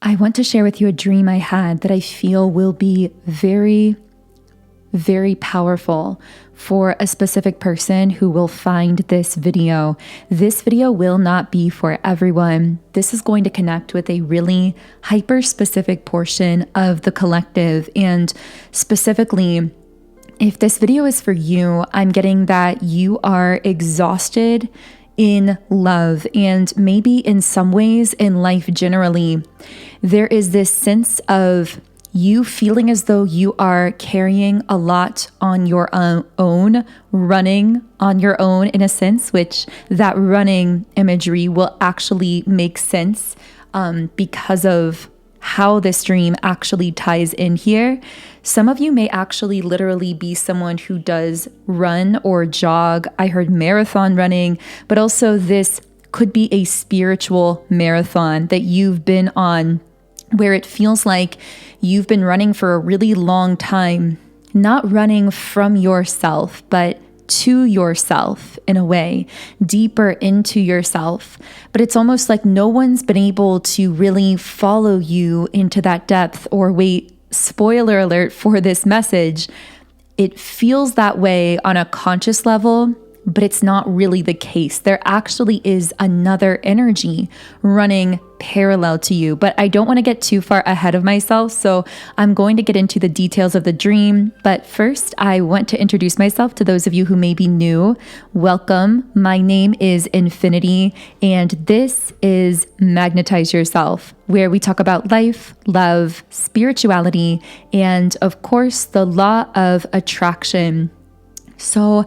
I want to share with you a dream I had that I feel will be very, very powerful for a specific person who will find this video. This video will not be for everyone. This is going to connect with a really hyper-specific portion of the collective. And specifically, if this video is for you, I'm getting that you are exhausted in love, and maybe in some ways in life generally. There is this sense of you feeling as though you are carrying a lot on your own, running on your own in a sense, which that running imagery will actually make sense because of how this dream actually ties in here. Some of you may actually literally be someone who does run or jog. I heard marathon running, but also this could be a spiritual marathon that you've been on where it feels like you've been running for a really long time, not running from yourself, but to yourself in a way, deeper into yourself. But it's almost like no one's been able to really follow you into that depth. Or wait, spoiler alert for this message, it feels that way on a conscious level, but it's not really the case. There actually is another energy running parallel to you, but I don't want to get too far ahead of myself, so I'm going to get into the details of the dream. But first, I want to introduce myself to those of you who may be new. Welcome. My name is 𝗬𝗫𝗍, and this is Magnetize Yourself, where we talk about life, love, spirituality, and of course, the law of attraction. So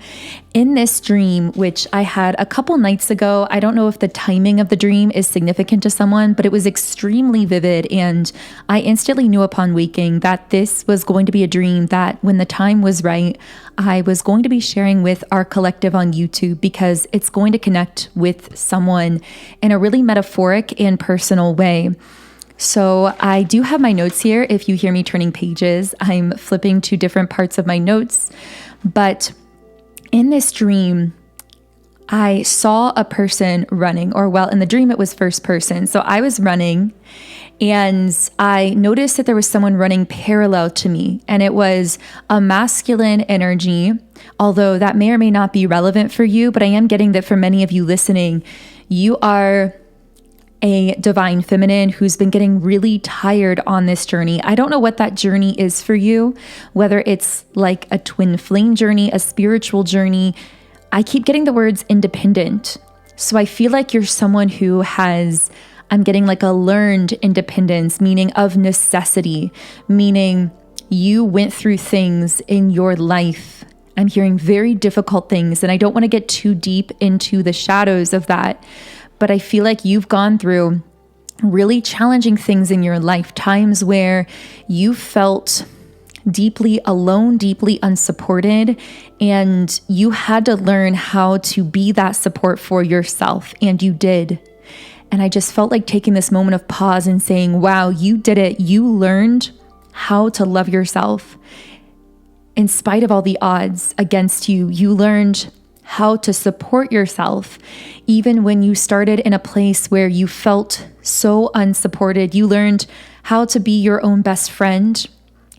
in this dream, which I had a couple nights ago, I don't know if the timing of the dream is significant to someone, but it was extremely vivid. And I instantly knew upon waking that this was going to be a dream that when the time was right, I was going to be sharing with our collective on YouTube, because it's going to connect with someone in a really metaphoric and personal way. So I do have my notes here. If you hear me turning pages, I'm flipping to different parts of my notes. But in this dream, I saw a person running, or well, in the dream, it was first person. So I was running and I noticed that there was someone running parallel to me, and it was a masculine energy, although that may or may not be relevant for you, but I am getting that for many of you listening, you are a divine feminine who's been getting really tired on this journey. I don't know what that journey is for you, whether it's like a twin flame journey, a spiritual journey. I keep getting the words independent. So I feel like you're someone who has, I'm getting like a learned independence, meaning of necessity, meaning you went through things in your life. I'm hearing very difficult things, and I don't want to get too deep into the shadows of that. But I feel like you've gone through really challenging things in your life, times where you felt deeply alone, deeply unsupported, and you had to learn how to be that support for yourself, and you did. And I just felt like taking this moment of pause and saying, wow, you did it. You learned how to love yourself. In spite of all the odds against you, you learned how to support yourself. Even when you started in a place where you felt so unsupported, you learned how to be your own best friend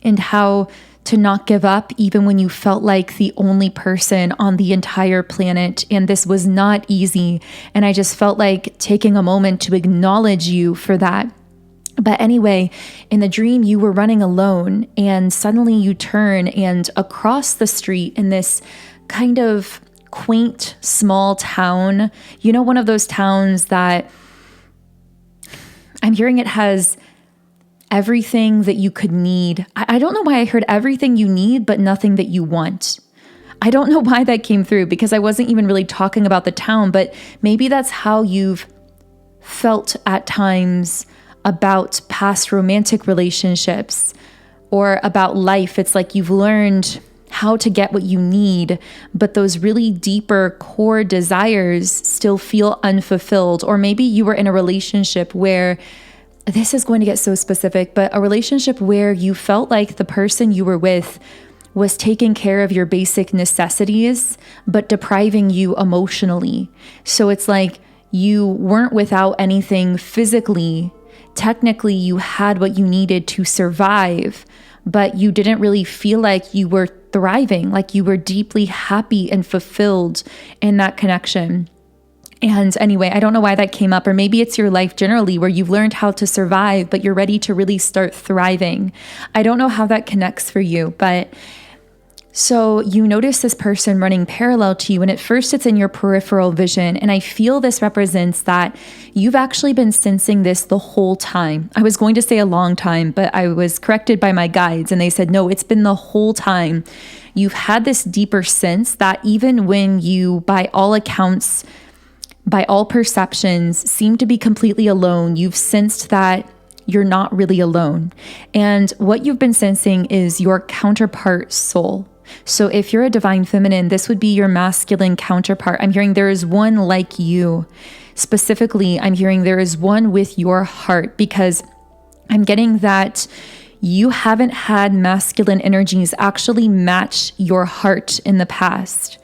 and how to not give up even when you felt like the only person on the entire planet. And this was not easy. And I just felt like taking a moment to acknowledge you for that. But anyway, in the dream, you were running alone, and suddenly you turn, and across the street in this kind of quaint small town, you know, one of those towns that I'm hearing it has everything that you could need. I don't know why I heard everything you need, but nothing that you want. I don't know why that came through, because I wasn't even really talking about the town, but maybe that's how you've felt at times about past romantic relationships or about life. It's like you've learned how to get what you need, but those really deeper core desires still feel unfulfilled. Or maybe you were in a relationship where, this is going to get so specific, but a relationship where you felt like the person you were with was taking care of your basic necessities, but depriving you emotionally. So it's like you weren't without anything physically technically you had what you needed to survive, but you didn't really feel like you were thriving, like you were deeply happy and fulfilled in that connection. And anyway, I don't know why that came up, or maybe it's your life generally where you've learned how to survive, but you're ready to really start thriving. I don't know how that connects for you, but so you notice this person running parallel to you, and at first it's in your peripheral vision. And I feel this represents that you've actually been sensing this the whole time. I was going to say a long time, but I was corrected by my guides and they said, no, it's been the whole time. You've had this deeper sense that even when you, by all accounts, by all perceptions, seem to be completely alone, you've sensed that you're not really alone. And what you've been sensing is your counterpart soul. So if you're a divine feminine, this would be your masculine counterpart. I'm hearing there is one like you. Specifically, I'm hearing there is one with your heart, because I'm getting that you haven't had masculine energies actually match your heart in the past,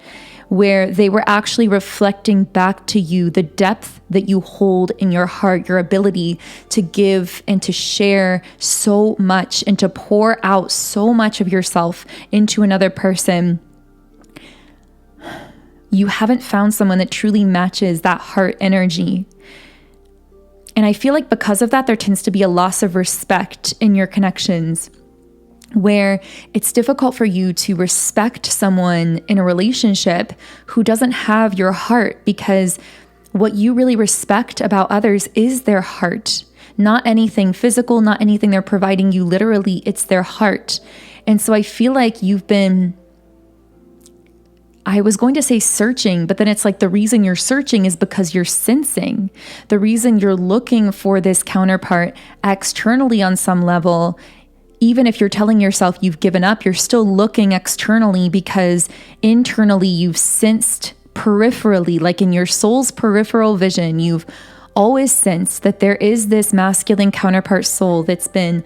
where they were actually reflecting back to you the depth that you hold in your heart, your ability to give and to share so much and to pour out so much of yourself into another person. You haven't found someone that truly matches that heart energy. And I feel like because of that, there tends to be a loss of respect in your connections, where it's difficult for you to respect someone in a relationship who doesn't have your heart, because what you really respect about others is their heart, not anything physical, not anything they're providing you literally, it's their heart. And so I feel like you've been, I was going to say searching, but then it's like the reason you're searching is because you're sensing. The reason you're looking for this counterpart externally on some level, even if you're telling yourself you've given up, you're still looking externally because internally you've sensed peripherally, like in your soul's peripheral vision, you've always sensed that there is this masculine counterpart soul that's been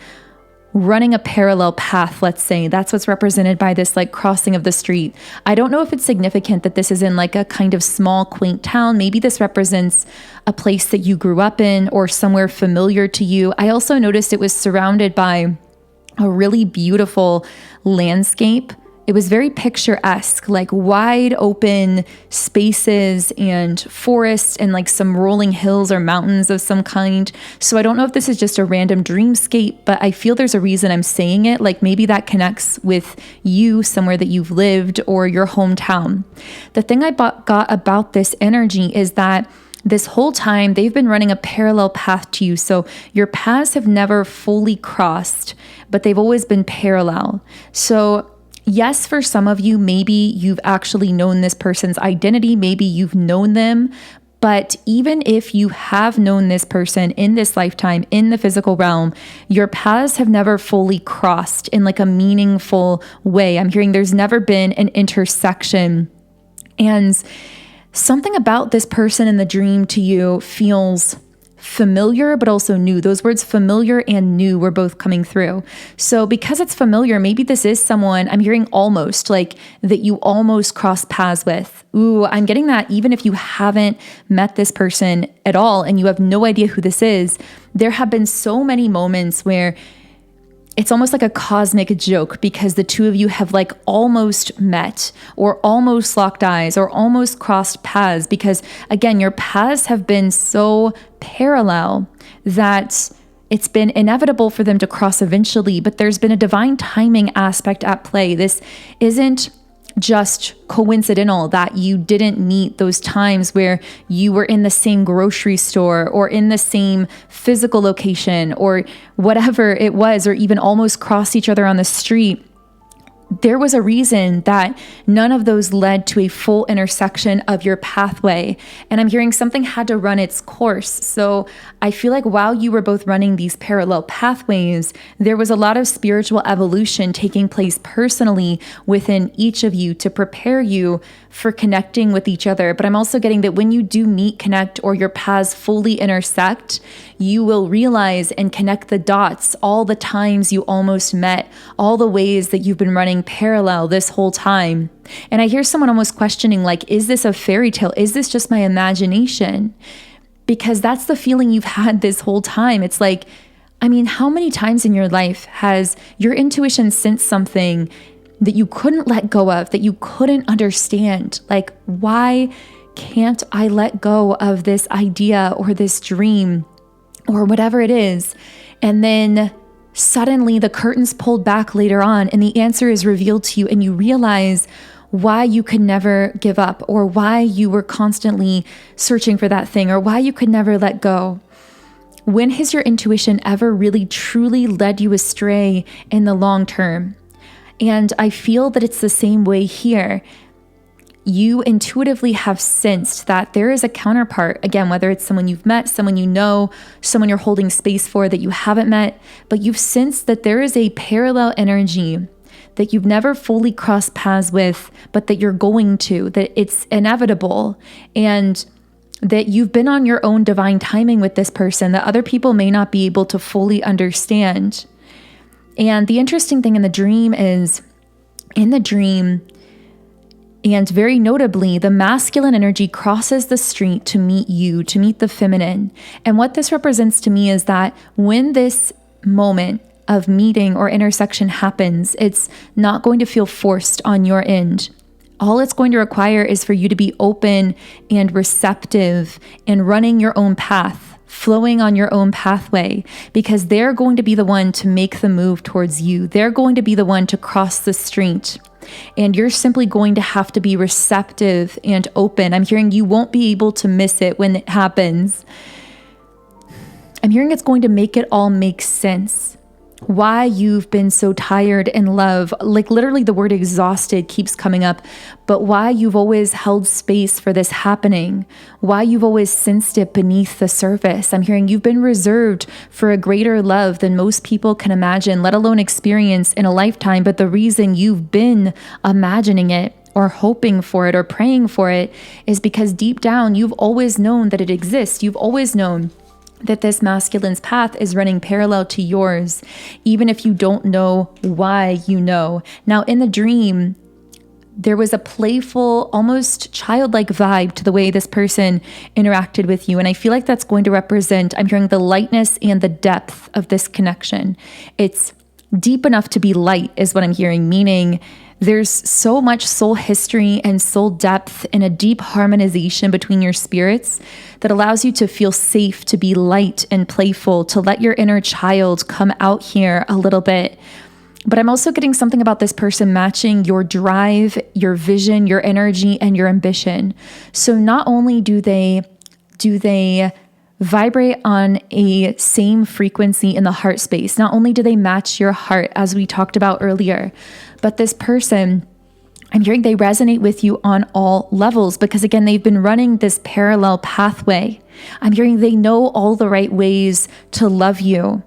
running a parallel path, let's say. That's what's represented by this like crossing of the street. I don't know if it's significant that this is in like a kind of small, quaint town. Maybe this represents a place that you grew up in or somewhere familiar to you. I also noticed it was surrounded by a really beautiful landscape. It was very picturesque, like wide open spaces and forest and like some rolling hills or mountains of some kind. So I don't know if this is just a random dreamscape, but I feel there's a reason I'm saying it. Like maybe that connects with you, somewhere that you've lived or your hometown. The thing I got about this energy is that this whole time they've been running a parallel path to you. So your paths have never fully crossed, but they've always been parallel. So yes, for some of you, maybe you've actually known this person's identity. Maybe you've known them. But even if you have known this person in this lifetime, in the physical realm, your paths have never fully crossed in like a meaningful way. I'm hearing there's never been an intersection. And something about this person in the dream to you feels familiar, but also new. Those words familiar and new were both coming through. So because it's familiar, maybe this is someone, I'm hearing almost like that you almost crossed paths with. Ooh, I'm getting that even if you haven't met this person at all and you have no idea who this is, there have been so many moments where it's almost like a cosmic joke because the two of you have like almost met or almost locked eyes or almost crossed paths because, again, your paths have been so parallel that it's been inevitable for them to cross eventually, but there's been a divine timing aspect at play. This isn't just coincidental that you didn't meet those times where you were in the same grocery store or in the same physical location or whatever it was, or even almost crossed each other on the street. There was a reason that none of those led to a full intersection of your pathway. And I'm hearing something had to run its course. So I feel like while you were both running these parallel pathways, there was a lot of spiritual evolution taking place personally within each of you to prepare you for connecting with each other. But I'm also getting that when you do meet, connect, or your paths fully intersect, you will realize and connect the dots, all the times you almost met, all the ways that you've been running parallel this whole time. And I hear someone almost questioning, like, is this a fairy tale? Is this just my imagination? because that's the feeling you've had this whole time. It's like, I mean, how many times in your life has your intuition sensed something that you couldn't let go of, that you couldn't understand? Like, why can't I let go of this idea or this dream or whatever it is? And then suddenly the curtain's pulled back later on and the answer is revealed to you, and you realize why you could never give up, or why you were constantly searching for that thing, or why you could never let go. When has your intuition ever really truly led you astray in the long term? And I feel that it's the same way here. You intuitively have sensed that there is a counterpart, again, whether it's someone you've met, someone you know, someone you're holding space for that you haven't met, but you've sensed that there is a parallel energy that you've never fully crossed paths with, but that you're going to, that it's inevitable, and that you've been on your own divine timing with this person that other people may not be able to fully understand. And the interesting thing in the dream is, in the dream, and very notably, the masculine energy crosses the street to meet you, to meet the feminine. And what this represents to me is that when this moment of meeting or intersection happens, it's not going to feel forced on your end. All it's going to require is for you to be open and receptive and running your own path, flowing on your own pathway, because they're going to be the one to make the move towards you. They're going to be the one to cross the street. And you're simply going to have to be receptive and open. I'm hearing you won't be able to miss it when it happens. I'm hearing it's going to make it all make sense. Why you've been so tired in love, like literally the word exhausted keeps coming up, but why you've always held space for this happening, why you've always sensed it beneath the surface. I'm hearing you've been reserved for a greater love than most people can imagine, let alone experience in a lifetime. But the reason you've been imagining it or hoping for it or praying for it is because deep down, you've always known that it exists. You've always known that this masculine's path is running parallel to yours, even if you don't know why you know. Now, in the dream, there was a playful, almost childlike vibe to the way this person interacted with you. And I feel like that's going to represent, I'm hearing the lightness and the depth of this connection. It's deep enough to be light is what I'm hearing, meaning there's so much soul history and soul depth and a deep harmonization between your spirits that allows you to feel safe, to be light and playful, to let your inner child come out here a little bit. But I'm also getting something about this person matching your drive, your vision, your energy, and your ambition. So not only do they vibrate on a same frequency in the heart space, not only do they match your heart, as we talked about earlier, but this person, I'm hearing they resonate with you on all levels because, again, they've been running this parallel pathway. I'm hearing they know all the right ways to love you.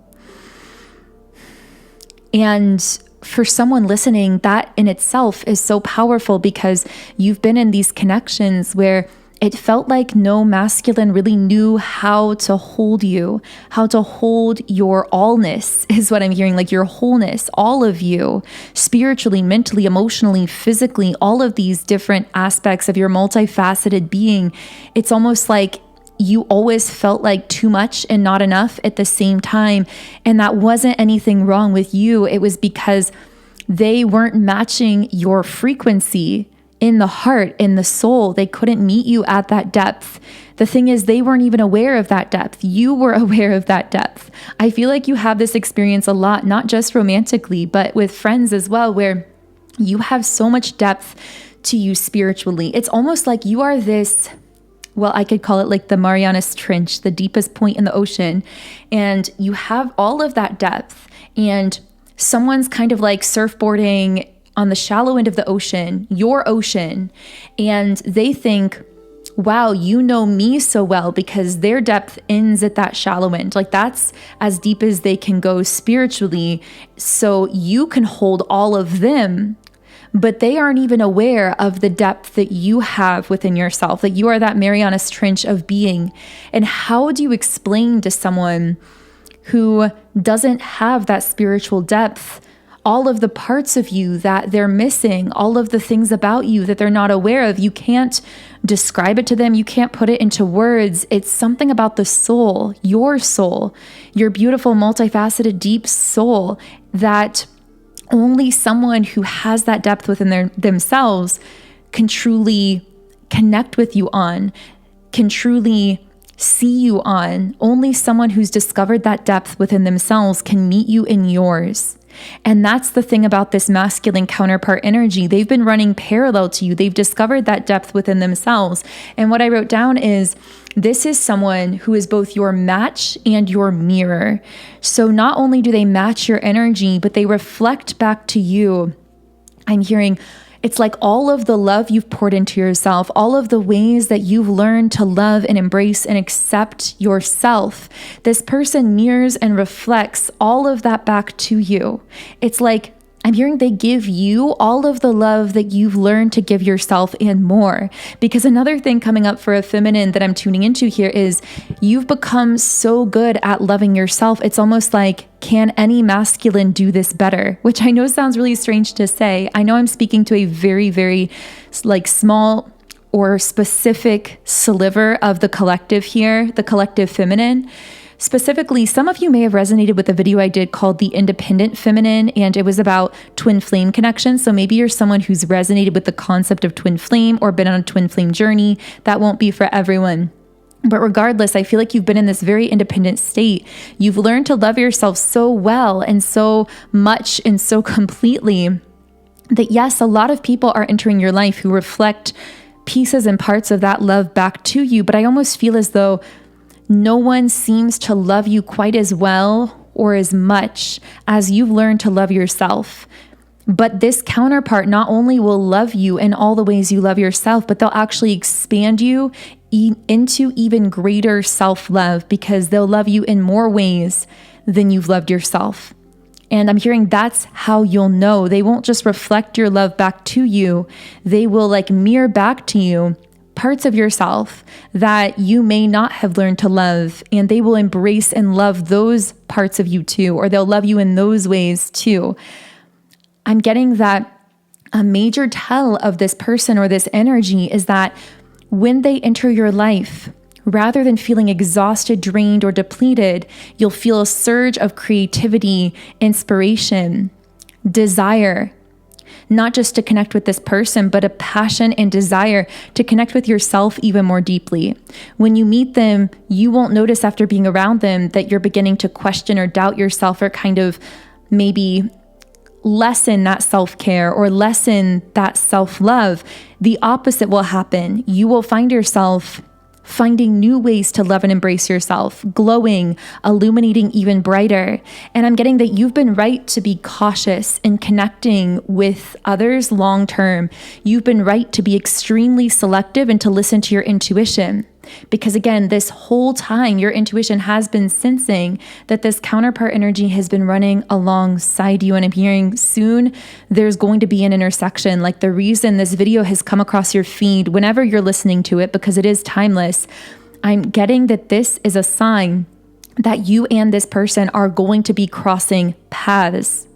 And for someone listening, that in itself is so powerful because you've been in these connections where it felt like no masculine really knew how to hold you, how to hold your allness is what I'm hearing, like your wholeness, all of you, spiritually, mentally, emotionally, physically, all of these different aspects of your multifaceted being. It's almost like you always felt like too much and not enough at the same time. And that wasn't anything wrong with you. It was because they weren't matching your frequency in the heart, in the soul. They couldn't meet you at that depth. The thing is, they weren't even aware of that depth. You were aware of that depth. I feel like you have this experience a lot, not just romantically, but with friends as well, where you have so much depth to you spiritually. It's almost like you are this, well, I could call it like the Marianas Trench, the deepest point in the ocean. And you have all of that depth, and someone's kind of like surfboarding on the shallow end of the ocean, your ocean, and they think, wow, you know me so well, because their depth ends at that shallow end. Like that's as deep as they can go spiritually. So you can hold all of them, but they aren't even aware of the depth that you have within yourself, that you are that Marianas Trench of being. And how do you explain to someone who doesn't have that spiritual depth all of the parts of you that they're missing, all of the things about you that they're not aware of. You can't describe it to them. You can't put it into words. It's something about the soul, your beautiful, multifaceted, deep soul that only someone who has that depth within themselves can truly connect with you on, can truly see you on. Only someone who's discovered that depth within themselves can meet you in yours. And that's the thing about this masculine counterpart energy. They've been running parallel to you. They've discovered that depth within themselves. And what I wrote down is, this is someone who is both your match and your mirror. So not only do they match your energy, but they reflect back to you. I'm hearing it's like all of the love you've poured into yourself, all of the ways that you've learned to love and embrace and accept yourself. This person mirrors and reflects all of that back to you. It's like, I'm hearing they give you all of the love that you've learned to give yourself and more. Because another thing coming up for a feminine that I'm tuning into here is you've become so good at loving yourself. It's almost like, can any masculine do this better? Which I know sounds really strange to say. I know I'm speaking to a very, very small or specific sliver of the collective here, the collective feminine. Specifically, some of you may have resonated with the video I did called The Independent Feminine, and it was about twin flame connection. So maybe you're someone who's resonated with the concept of twin flame or been on a twin flame journey. That won't be for everyone. But regardless, I feel like you've been in this very independent state. You've learned to love yourself so well and so much and so completely that yes, a lot of people are entering your life who reflect pieces and parts of that love back to you. But I almost feel as though no one seems to love you quite as well or as much as you've learned to love yourself. But this counterpart not only will love you in all the ways you love yourself, but they'll actually expand you into even greater self-love because they'll love you in more ways than you've loved yourself. And I'm hearing that's how you'll know. They won't just reflect your love back to you. They will mirror back to you parts of yourself that you may not have learned to love, and they will embrace and love those parts of you too, or they'll love you in those ways too. I'm getting that a major tell of this person or this energy is that when they enter your life, rather than feeling exhausted, drained, or depleted, you'll feel a surge of creativity, inspiration, desire, not just to connect with this person, but a passion and desire to connect with yourself even more deeply. When you meet them, you won't notice after being around them that you're beginning to question or doubt yourself or kind of maybe lessen that self-care or lessen that self-love. The opposite will happen. You will find yourself finding new ways to love and embrace yourself, glowing, illuminating even brighter. And I'm getting that you've been right to be cautious in connecting with others long-term. You've been right to be extremely selective and to listen to your intuition. Because again, this whole time, your intuition has been sensing that this counterpart energy has been running alongside you. And I'm hearing soon there's going to be an intersection. Like the reason this video has come across your feed whenever you're listening to it, because it is timeless, I'm getting that this is a sign that you and this person are going to be crossing paths.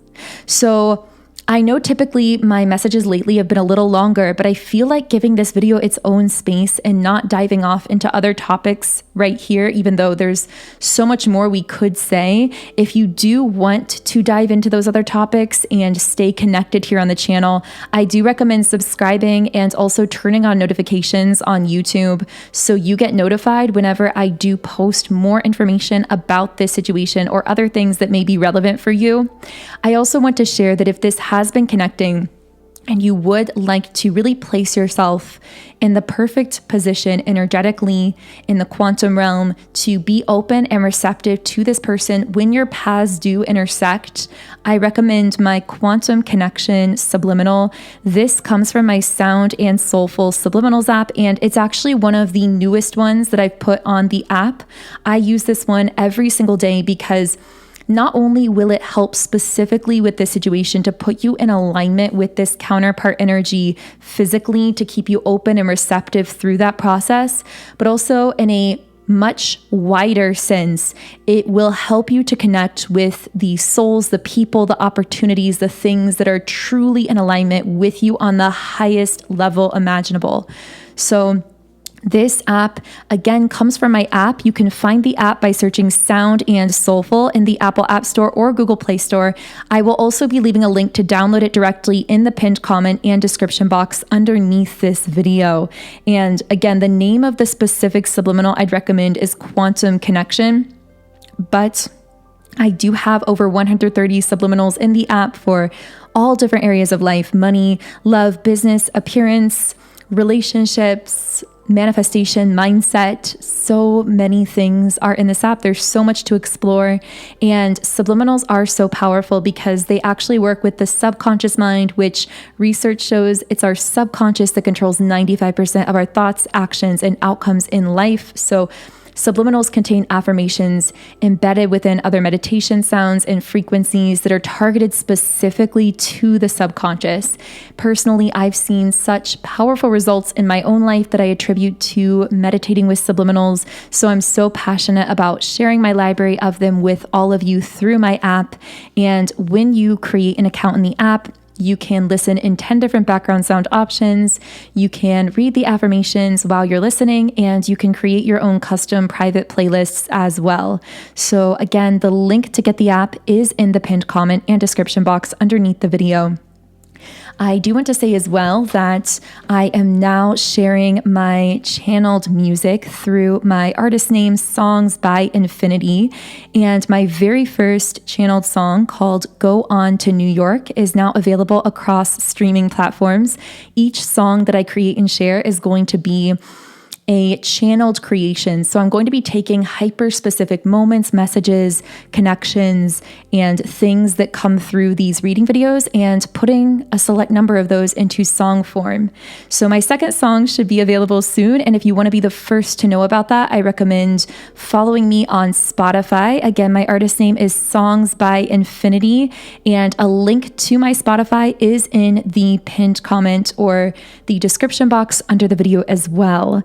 So I know typically my messages lately have been a little longer, but I feel like giving this video its own space and not diving off into other topics right here, even though there's so much more we could say. If you do want to dive into those other topics and stay connected here on the channel, I do recommend subscribing and also turning on notifications on YouTube so you get notified whenever I do post more information about this situation or other things that may be relevant for you. I also want to share that if this has been connecting and you would like to really place yourself in the perfect position energetically in the quantum realm to be open and receptive to this person when your paths do intersect, I recommend my quantum connection Subliminal. This comes from my Sound and Soulful Subliminals app, and it's actually one of the newest ones that I've put on the app. I use this one every single day because not only will it help specifically with this situation to put you in alignment with this counterpart energy physically to keep you open and receptive through that process, but also in a much wider sense, it will help you to connect with the souls, the people, the opportunities, the things that are truly in alignment with you on the highest level imaginable. So this app, again, comes from my app. You can find the app by searching Sound and Soulful in the Apple App Store or Google Play Store. I will also be leaving a link to download it directly in the pinned comment and description box underneath this video. And again, the name of the specific subliminal I'd recommend is Quantum Connection, but I do have over 130 subliminals in the app for all different areas of life: money, love, business, appearance, relationships, manifestation, mindset. So many things are in this app. There's so much to explore. And subliminals are so powerful because they actually work with the subconscious mind, which research shows it's our subconscious that controls 95% of our thoughts, actions, and outcomes in life. So subliminals contain affirmations embedded within other meditation sounds and frequencies that are targeted specifically to the subconscious. Personally, I've seen such powerful results in my own life that I attribute to meditating with subliminals. So I'm so passionate about sharing my library of them with all of you through my app. And when you create an account in the app, you can listen in 10 different background sound options. You can read the affirmations while you're listening, and you can create your own custom private playlists as well. So again, the link to get the app is in the pinned comment and description box underneath the video. I do want to say as well that I am now sharing my channeled music through my artist name, Songs by 𝗬𝗫𝗀. And my very first channeled song, called Go On to New York, is now available across streaming platforms. Each song that I create and share is going to be a channeled creation. So I'm going to be taking hyper-specific moments, messages, connections, and things that come through these reading videos and putting a select number of those into song form. So my second song should be available soon. And if you want to be the first to know about that, I recommend following me on Spotify. Again, my artist name is Songs by 𝗬𝗫𝗀, and a link to my Spotify is in the pinned comment or the description box under the video as well.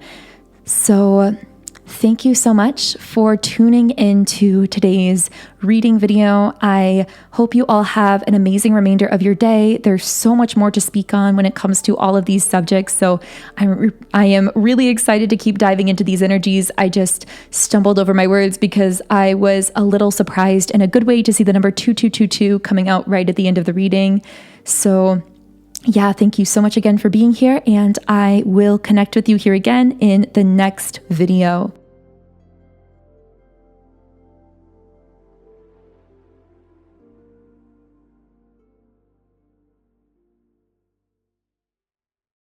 So thank you so much for tuning into today's reading video. I hope you all have an amazing remainder of your day. There's so much more to speak on when it comes to all of these subjects. So I am really excited to keep diving into these energies. I just stumbled over my words because I was a little surprised in a good way to see the number 2222 coming out right at the end of the reading. So yeah, thank you so much again for being here, and I will connect with you here again in the next video.